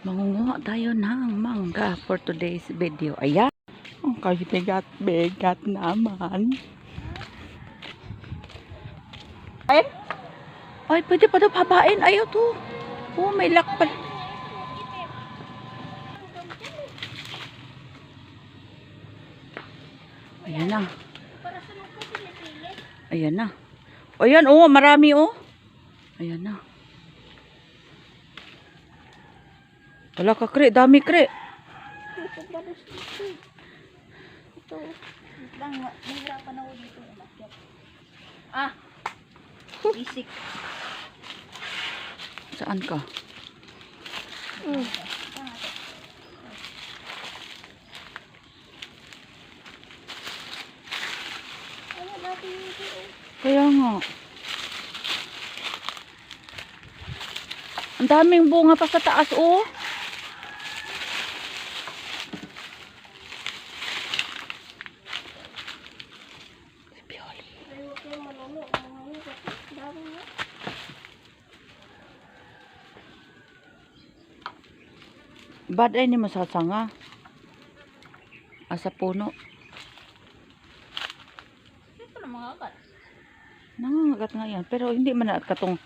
Mangunguha tayo ng mangga for today's video. Ayan. Ang bigat-bigat naman. Ay, pwede pa daw pabain. Ayaw to. Oh, may lakpal. Ayan na. Ayan na. Ayan, oh, marami, oh. Ayan na. Wala ka, kre. Dami, kre. Ito. Nahirapan ako dito. Ah! Isik. Saan ka? Kaya nga. Ang daming bunga pa sa taas, oh. Bad ay ni masasanga. Asa puno. Ito na mga agat. Nangangagat nga yan. Pero hindi man na katong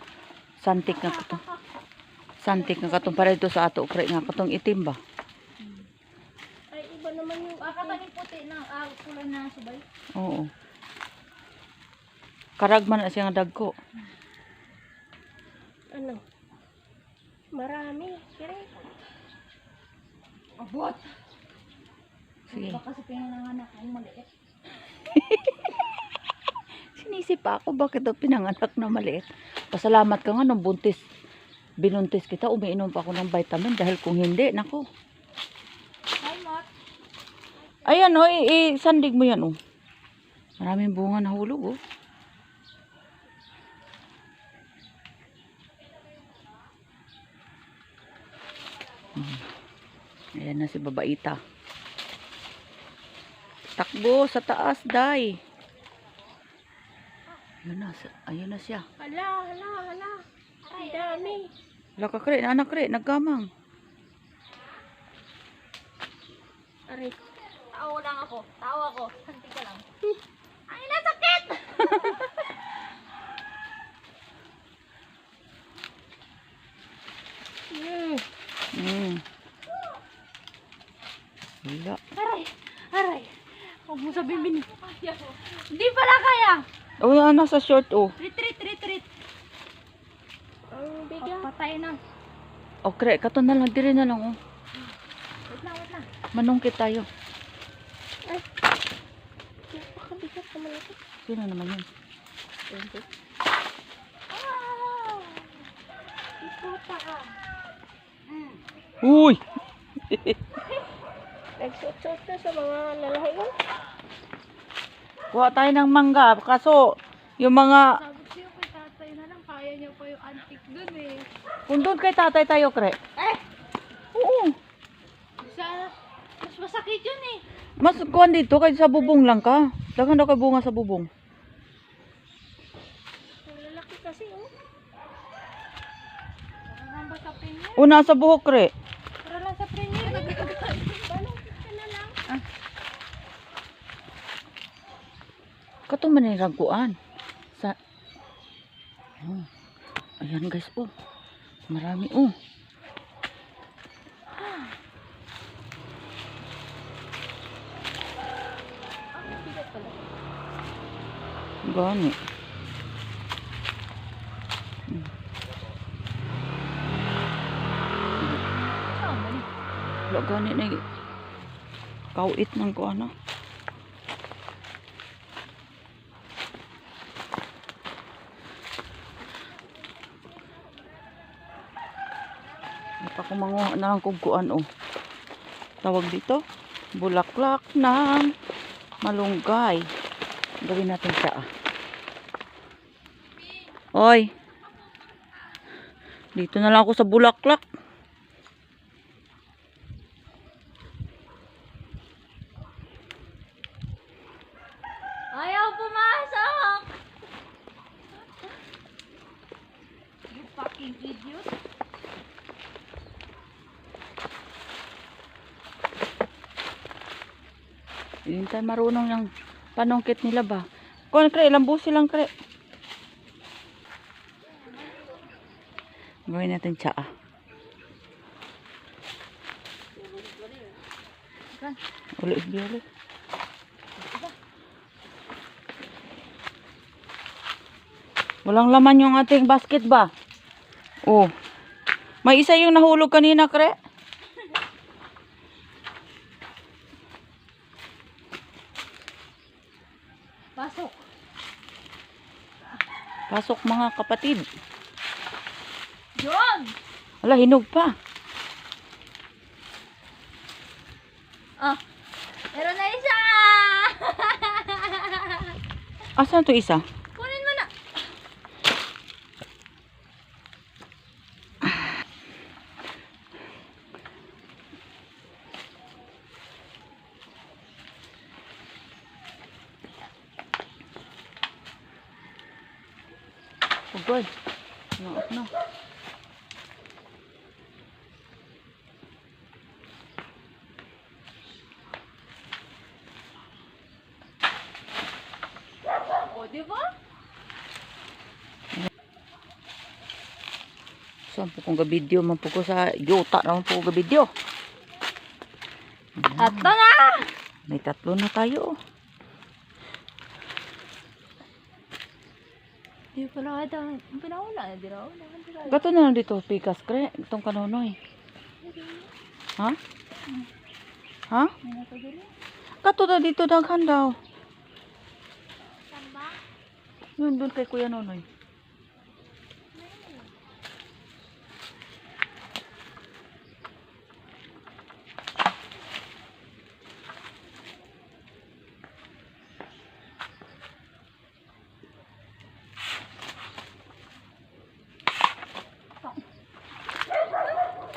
santik na katong. Santik na katong para ito sa ato. Kaya nga katong itim ba? Ay, iba naman yung kakaning puti ng kulay na subay. Oo. Karagman na siya nga dagko. Ano? Marami. Kaya abot. Sige. Baka kasi pinanganak ang maliit. Sinisip ako bakit daw pinanganak na maliit. Pasalamat ka nga nung buntis. Binuntis kita, umiinom pa ako ng vitamin dahil kung hindi, nako. Hi, Mat. Ayan o, sandig mo yan o. Maraming bunga na hulog o. Ayan na si babaita. Takbo sa taas, day. Ayun na siya. Hala. Ang dami. Wala ka kre, anak kre, nagkamang. Aray. Tao lang ako. Tao ako. Hanti ka lang. Ay, nasakit! Wala. Aray. Huwag mo sabihin bin. Hindi pala kaya. Oh, yan, nasa short oh. Retreat. Ang biga. Patay na. Oh, kre, kato na lang, diri na lang oh. Wait lang. Manungkit tayo. Ay. Napakabigat naman ito. Sino naman yun? Ah! Ikuta ka. Uy! Nagsuot-suot na sa mga lalaki ko. Kuha tayo ng mangga. Kaso, yung mga... Sabi siya kay tatay na lang. Kaya niya pa yung antik dun eh. Kung doon kay tatay tayo, kre. Oo. Mas masakit yun eh. Mas kuhan dito, kahit sa bubong lang ka. Dagan daw kay bunga sa bubong. Ang lalaki kasi oh. Parang ba sa premier? Una sa buhok, kre. Para lang sa premier. Balungkit ka na lang. Kato man yung raguan. Sa... Oh. Ayan guys, oh. Marami, oh. Ang bigat pala. Gani. Saan ba ni? Wala gani na kauit ng ko ano. Napakumanguha na lang kung kuan oh. Tawag dito, bulaklak ng malunggay. Gawin natin siya ah. Oy. Dito na lang ako sa bulaklak. Ayaw pumasok! You fucking idiot! Yun tayo marunong ng panungkit nila ba. Kung kre, lambusi lang kre. Gawin natin tsaa. Ulit ulit. Walang laman yung ating basket ba? Oh. May isa yung nahulog kanina, kre. Pasok. Pasok mga kapatid. Yun! Wala, hinog pa. Ah, meron na isa! Asan to isa? Kunin mo na. Oh God. Naot na. O, diba? Saan po kong gabidyo? Man po ko sa yuta naman po ko gabidyo. Tatlo na! May 3 na tayo. Di pala ito. Pinahula. Di raw. Gato na lang dito, pikas, kre. Itong kanonoy. Ha? Ha? Gato na dito, daghan daw. Saan ba? Yun, doon kay Kuya Nonoy.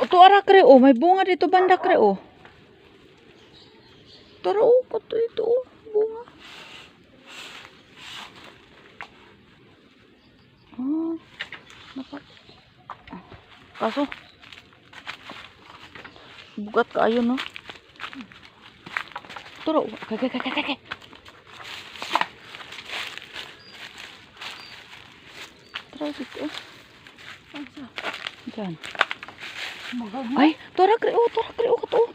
O, to ara kre, oh. May bunga dito banda kre, oh. Tara, oh. Kato ito, oh. Bunga. Ah. Napak. Kaso, bugat ka ayun, no? Tara, oh. Kay. Tara dito, oh. Diyan. Ay, tara kre, oh. Kato, oh.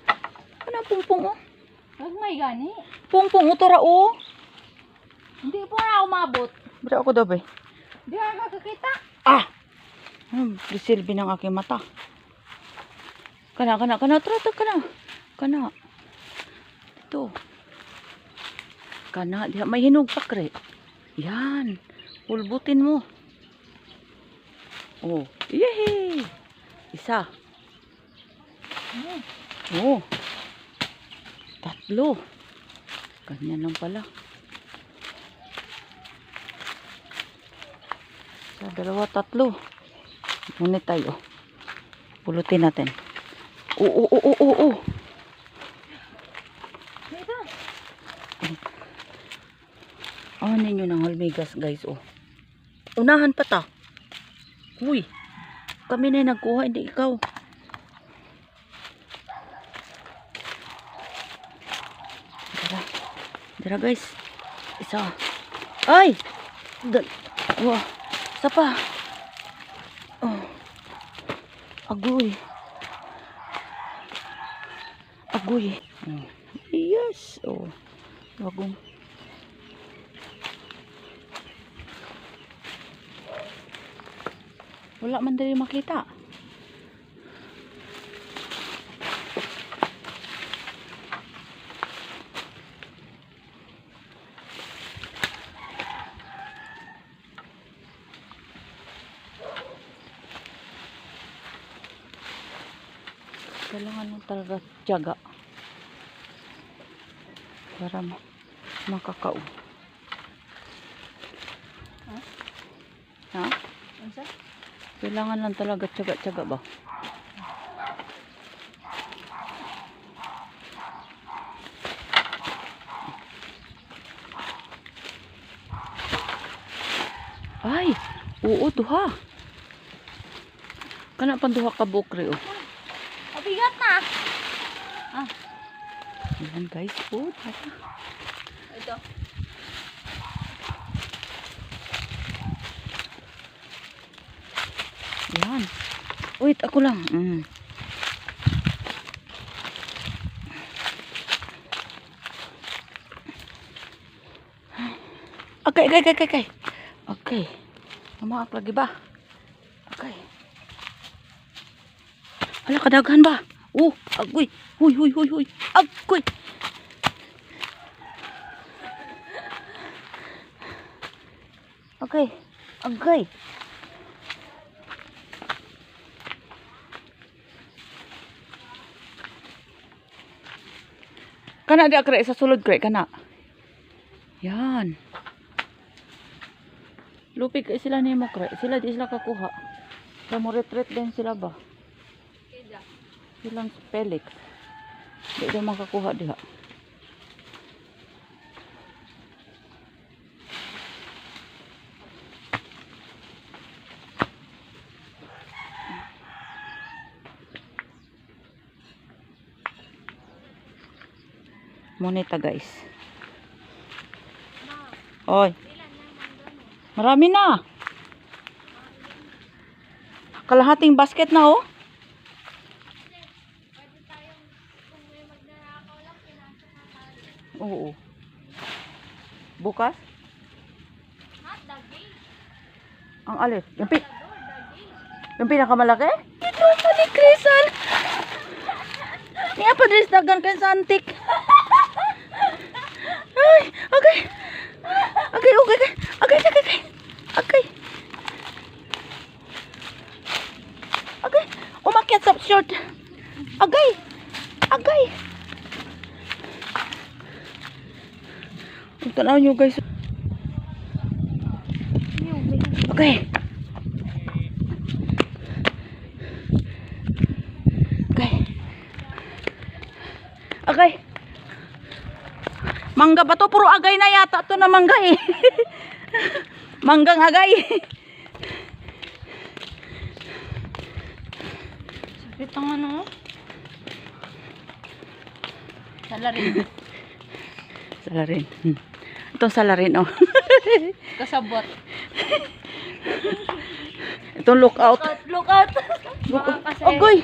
Ano, pungpong, oh. Huwag may gani. Pungpong, oh. Tara, oh. Hindi po na ako mabot. Bira ako daw, be. Di ako makakita. Ah! Prisilbi ng aking mata. Kana. Tara. Kana. Ito. Kana. Diha, may hinog pa, kre. Yan. Pulbutin mo. Oh. Yehey! Isa. Oh. 3. Ganyan lang pala. Sa 2, 3. Ngunit tayo. Pulutin natin. Oo. Dito. Awanin nyo ng halmigas, guys, oh. Unahan pa ta. Uy. Kami na yung nagkuha, hindi ikaw. Dara, guys. Isa. Ay! Wow. Isa pa. Oh. Agoy. Oh. Yes. Oh. Wagong. Wala man dali makita. Kailangan mo talaga tiyaga para makakao. Ha? Ano? Kailangan lang talaga tiyaga ba? Ay, oo, duha. Kana pan duha ka bukre, oh. Mabigat na. Ayan guys. Oh, tara. Ito. Ayan. Wait, ako lang. Okay. Okay. Mamaak lagi ba? Okay. Ala, kadaghan ba? Oh, agoy. Huy. Agoy. Okay. Agay. Kana di akre sa sulod kre kana. Yan. Lupig kay sila nimo kre. Sila di sila kakuha. Sa mo retreat din sila ba? Kida. Silang Felix. Di daw makakuha diha. Moneta guys. Oy. Marami na. Kalahating basket na oh. Oo. Bukas? Ang alin? Yung pinakamalaki? Ito pa ni Crystal. Niya pa dres dagan kay santik. Ay, okay. Okay. Umakyat sa short. Agay. Tanaw nyo guys. Okay. Mangga ba to? Puro agay na yata to na mangga eh. Manggang agay. Sakit ang ano? Salarin. Salarin. Itong salarin oh. Kasabot. Itong lookout. Look out. Agoy.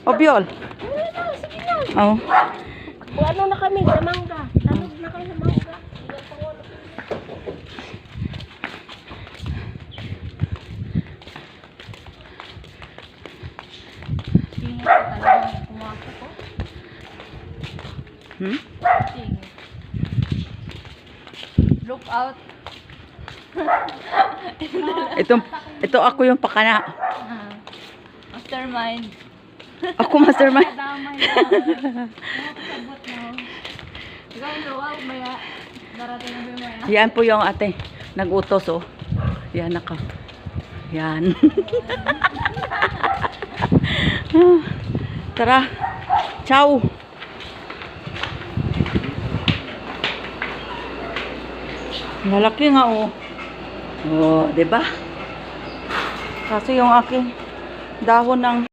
Obiol. Oh. Ano na kami sa mangga? Tanog na kayo sa mangga. Look out. Ito ako yung pakana. Mastermind. Ako mastermind. Damay na. Sabot na. Ikaw yung luwaw, maya. Darating na ba yung maya? Yan po yung ate. Nag-utos oh. Yan ako. Yan. Tara. Ciao. Lalaki nga oh. Oh, 'di ba? Kasi yung aking dahon ng